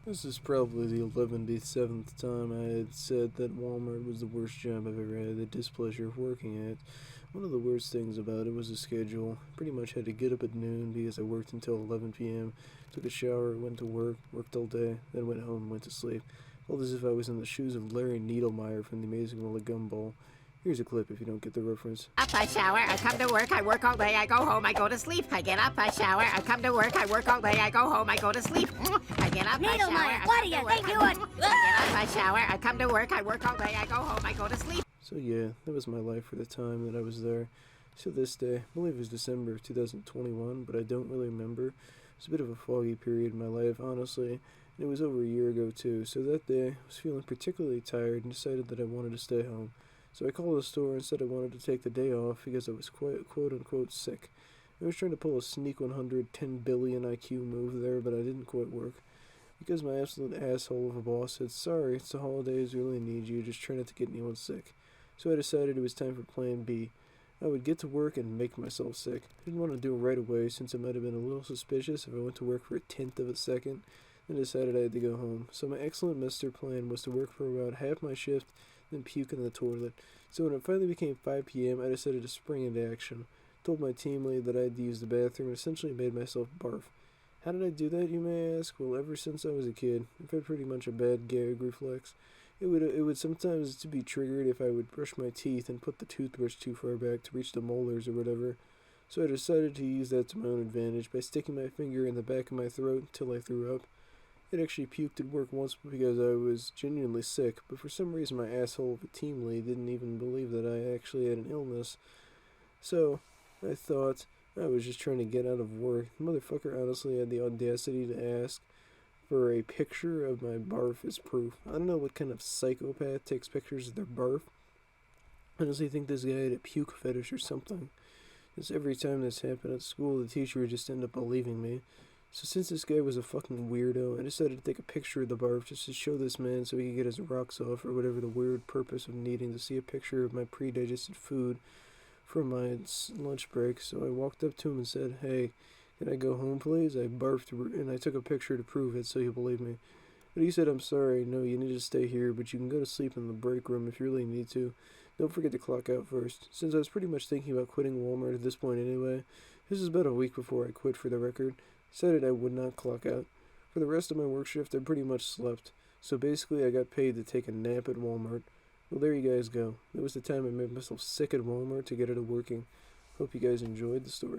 This is probably the 11th time I had said that Walmart was the worst job I've ever had the displeasure of working at. One of the worst things about it was the schedule. Pretty much had to get up at noon because I worked until 11 p.m., took a shower, went to work, worked all day, then went home and went to sleep. Felt as if I was in the shoes of Larry Needlemeyer from The Amazing World of Gumball. Here's a clip if you don't get the reference. Up, I shower, I come to work, I work all day, I go home, I go to sleep. I get up, I shower, I come to work, I work all day, I go home, I go to sleep. I get up, I shower, Needlemeyer, what do you think you would? I get up, I shower, I come to work, I work all day, I go home, I go to sleep. So yeah, that was my life for the time that I was there. So this day, I believe it was December of 2021, but I don't really remember. It was a bit of a foggy period in my life, honestly, and it was over a year ago too. So that day, I was feeling particularly tired and decided that I wanted to stay home. So I called the store and said I wanted to take the day off because I was quote unquote sick. I was trying to pull a sneak 100 10 billion IQ move there, but I didn't quite work. Because my absolute asshole of a boss said, "Sorry, it's the holidays, we really need you, just try not to get anyone sick." So I decided it was time for plan B. I would get to work and make myself sick. I didn't want to do it right away since it might have been a little suspicious if I went to work for a tenth of a second, then decided I had to go home. So my excellent master plan was to work for about half my shift, then puke in the toilet. So when it finally became 5 p.m., I decided to spring into action. Told my team lead that I had to use the bathroom and essentially made myself barf. How did I do that, you may ask? Well, ever since I was a kid, I've had pretty much a bad gag reflex. It would sometimes to be triggered if I would brush my teeth and put the toothbrush too far back to reach the molars or whatever. So I decided to use that to my own advantage by sticking my finger in the back of my throat until I threw up. It actually puked at work once because I was genuinely sick, but for some reason my asshole of a team lead didn't even believe that I actually had an illness. So I thought I was just trying to get out of work. The motherfucker honestly had the audacity to ask for a picture of my barf as proof. I don't know what kind of psychopath takes pictures of their barf. I honestly think this guy had a puke fetish or something. Because every time this happened at school, the teacher would just end up believing me. So since this guy was a fucking weirdo, I decided to take a picture of the barf just to show this man so he could get his rocks off, or whatever the weird purpose of needing to see a picture of my pre-digested food from my lunch break. So I walked up to him and said, "Hey, can I go home, please? I barfed," and I took a picture to prove it so he'll believe me. But he said, "I'm sorry, no, you need to stay here, but you can go to sleep in the break room if you really need to. Don't forget to clock out first." Since I was pretty much thinking about quitting Walmart at this point anyway, this was about a week before I quit for the record, decided I would not clock out. For the rest of my work shift, I pretty much slept. So basically, I got paid to take a nap at Walmart. Well, there you guys go. That was the time I made myself sick at Walmart to get it working. Hope you guys enjoyed the story.